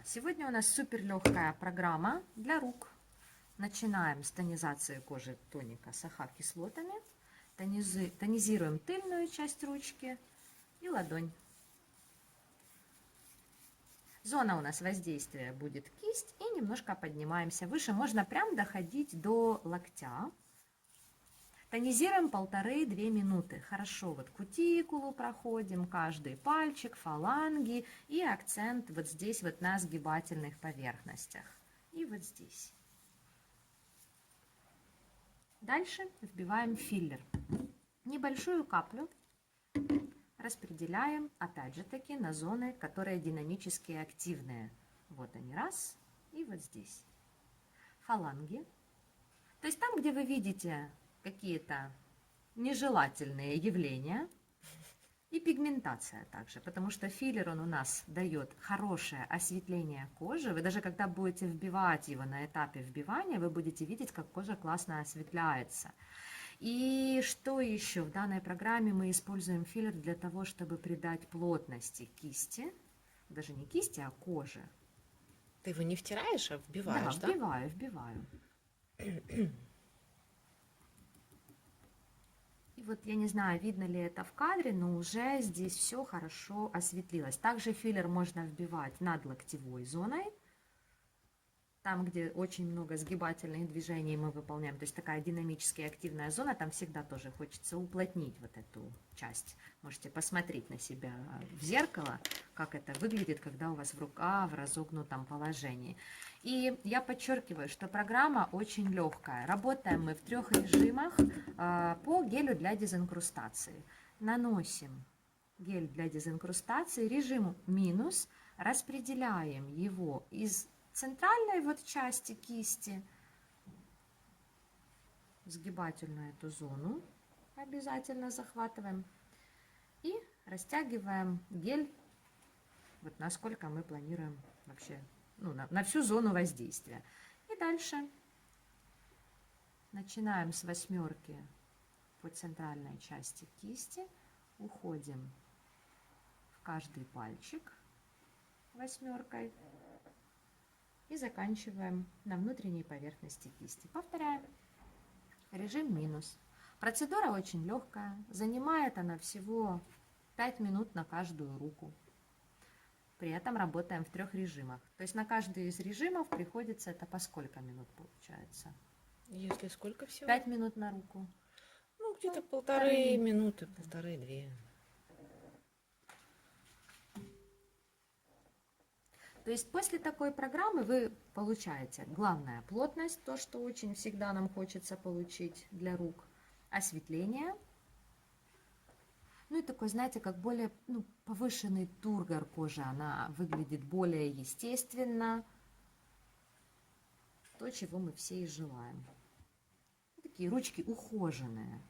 Сегодня у нас супер легкая программа для рук. Начинаем с тонизации кожи тоника с АХ-кислотами. Тонизируем тыльную часть ручки и ладонь. Зона у нас воздействия будет кисть, и немножко поднимаемся выше. Можно прям доходить до локтя. Тонизируем 1,5–2 минуты. Хорошо, вот кутикулу проходим, каждый пальчик, фаланги и акцент вот здесь вот на сгибательных поверхностях. И вот здесь. Дальше вбиваем филлер. Небольшую каплю распределяем, опять же таки, на зоны, которые динамически активные. Вот они, раз, и вот здесь. Фаланги. То есть там, где вы видите какие-то нежелательные явления, и пигментация также, потому что филлер он у нас дает хорошее осветление кожи. Вы даже когда будете вбивать его на этапе вбивания, вы будете видеть, как кожа классно осветляется. И что еще? В данной программе мы используем филлер для того, чтобы придать плотности кисти, даже не кисти, а коже. Ты его не втираешь, а вбиваешь, да? Да, вбиваю. И вот я не знаю, видно ли это в кадре, но уже здесь все хорошо осветлилось. Также филлер можно вбивать над локтевой зоной. Там, где очень много сгибательных движений мы выполняем, то есть такая динамически активная зона, там всегда тоже хочется уплотнить вот эту часть. Можете посмотреть на себя в зеркало, как это выглядит, когда у вас рука в разогнутом положении. И я подчеркиваю, что программа очень легкая. Работаем мы в 3 режимах по гелю для дезинкрустации. Наносим гель для дезинкрустации, режим минус, распределяем его из центральной вот части кисти, сгибательную эту зону обязательно захватываем и растягиваем гель вот насколько мы планируем вообще, ну, на всю зону воздействия. И дальше начинаем с 8 по центральной части кисти, уходим в каждый пальчик 8 и заканчиваем на внутренней поверхности кисти. Повторяем. Режим минус. Процедура очень легкая. Занимает она всего 5 минут на каждую руку. При этом работаем в 3 режимах. То есть на каждый из режимов приходится это по сколько минут получается? Если сколько всего? 5 минут на руку. Ну, где-то 1,5 минуты, 1,5–2. То есть после такой программы вы получаете, главное, плотность, то, что очень всегда нам хочется получить для рук, осветление, ну и такой, знаете, как более повышенный тургор кожи, она выглядит более естественно, то, чего мы все и желаем. Такие ручки ухоженные.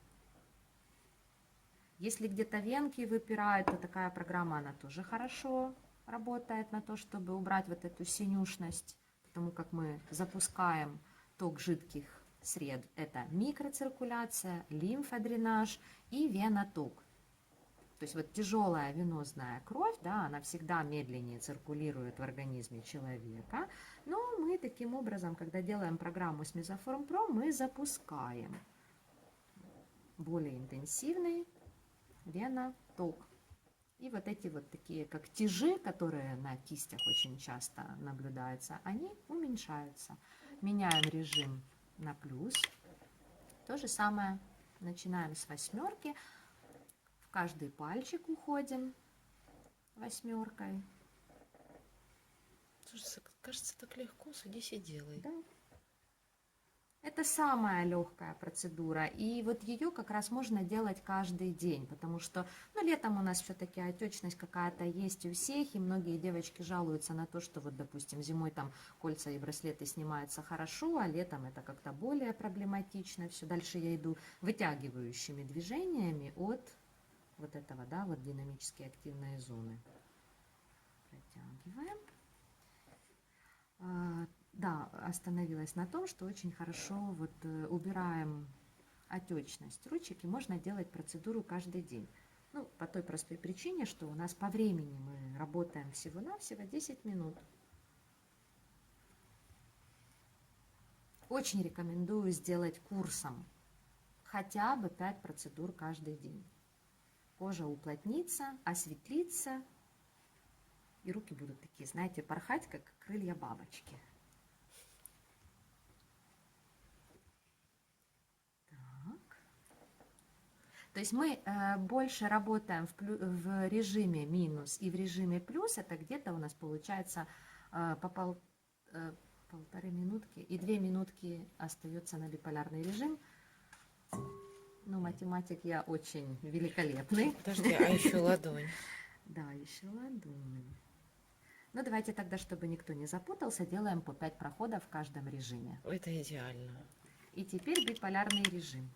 Если где-то венки выпирают, то такая программа, она тоже хорошо работает на то, чтобы убрать вот эту синюшность, потому как мы запускаем ток жидких сред. Это микроциркуляция, лимфодренаж и веноток. То есть вот тяжелая венозная кровь, да, она всегда медленнее циркулирует в организме человека, но мы таким образом, когда делаем программу с Mesoform Pro, мы запускаем более интенсивный веноток. И вот эти вот такие, как тяжи, которые на кистях очень часто наблюдаются, они уменьшаются. Меняем режим на плюс. То же самое. Начинаем с 8. В каждый пальчик уходим 8. Слушай, кажется, так легко. Садись и делай. Да. Это самая легкая процедура, и вот ее как раз можно делать каждый день, потому что, летом у нас все-таки отечность какая-то есть у всех, и многие девочки жалуются на то, что вот, допустим, зимой там кольца и браслеты снимаются хорошо, а летом это как-то более проблематично. Все, дальше я иду вытягивающими движениями от вот этого, да, вот динамически активной зоны. Протягиваем. Да, остановилась на том, что очень хорошо вот убираем отечность ручек, и можно делать процедуру каждый день. Ну, по той простой причине, что у нас по времени мы работаем всего-навсего 10 минут. очень рекомендую сделать курсом. Хотя бы 5 процедур каждый день. Кожа уплотнится, осветлится, и руки будут такие, знаете, порхать, как крылья бабочки. Так. То есть мы больше работаем в режиме минус и в режиме плюс. Это где-то у нас получается по полторы минутки, и 2 минутки остается на биполярный режим. Ну, математик я очень великолепный. Подожди, а еще ладонь. Да, еще ладонь. Ну, давайте тогда, чтобы никто не запутался, делаем по 5 проходов в каждом режиме. Это идеально. И теперь биполярный режим.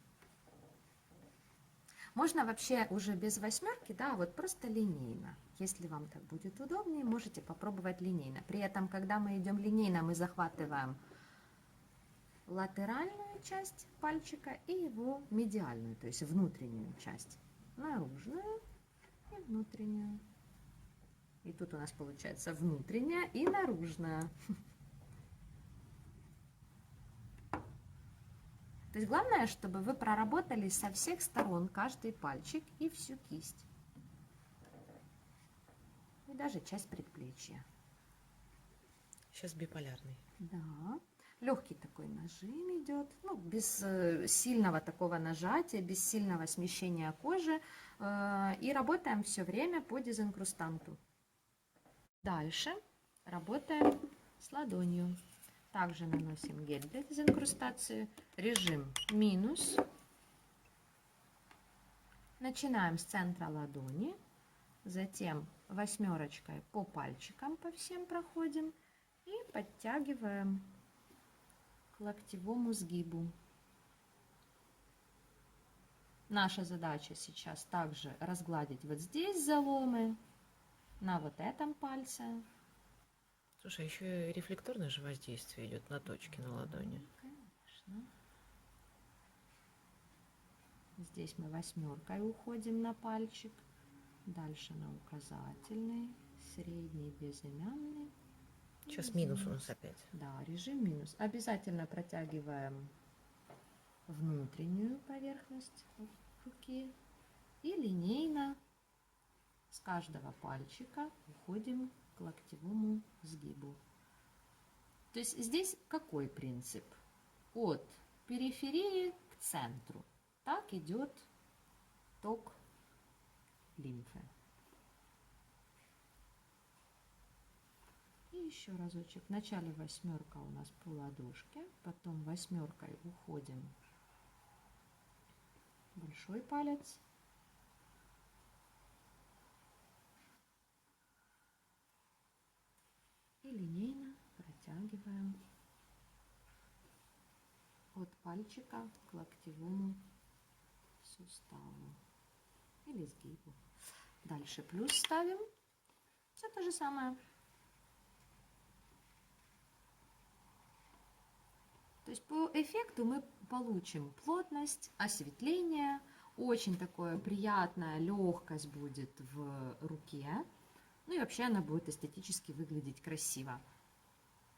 Можно вообще уже без восьмерки, да, вот просто линейно. Если вам так будет удобнее, можете попробовать линейно. При этом, когда мы идем линейно, мы захватываем латеральную часть пальчика и его медиальную, то есть внутреннюю часть. Наружную и внутреннюю. И тут у нас получается внутренняя и наружная. То есть главное, чтобы вы проработали со всех сторон каждый пальчик и всю кисть. И даже часть предплечья. Сейчас биполярный. Да. Легкий такой нажим идет, ну, без сильного такого нажатия, без сильного смещения кожи. И работаем все время по дезинкрустанту. Дальше работаем с ладонью. Также наносим гель для дезинкрустации. Режим минус. Начинаем с центра ладони. Затем восьмерочкой по пальчикам по всем проходим. И подтягиваем к локтевому сгибу. Наша задача сейчас также разгладить вот здесь заломы, на вот этом пальце. Слушай, еще и рефлекторное же воздействие идет на точки на ладони. Конечно. Здесь мы восьмеркой уходим на пальчик. Дальше на указательный, средний, безымянный. Сейчас минус у нас опять. Да, режим минус. Обязательно протягиваем внутреннюю поверхность руки и линейно с каждого пальчика уходим к локтевому сгибу. То есть здесь какой принцип? От периферии к центру. Так идет ток лимфы. И еще разочек. Вначале восьмерка у нас по ладошке, потом восьмеркой уходим большой палец. И линейно протягиваем от пальчика к локтевому суставу или сгибу. Дальше плюс ставим. Все то же самое. То есть по эффекту мы получим плотность, осветление, очень такое приятная легкость будет в руке. Ну и вообще она будет эстетически выглядеть красиво.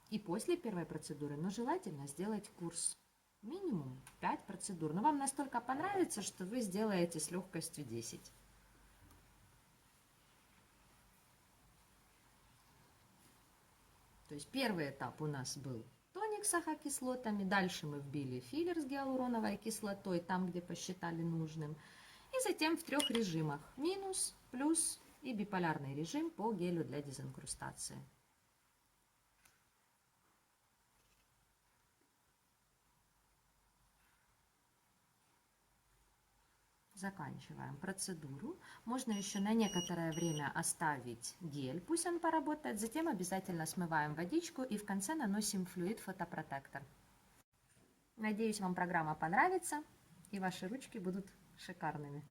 И после первой процедуры, но желательно сделать курс. Минимум 5 процедур. Но вам настолько понравится, что вы сделаете с легкостью 10. То есть первый этап у нас был тоник с АХ-кислотами. Дальше мы вбили филлер с гиалуроновой кислотой, там, где посчитали нужным. И затем в 3 режимах. Минус, плюс и биполярный режим по гелю для дезинкрустации. Заканчиваем процедуру. Можно еще на некоторое время оставить гель, пусть он поработает. Затем обязательно смываем водичку и в конце наносим флюид фотопротектор. Надеюсь, вам программа понравится и ваши ручки будут шикарными.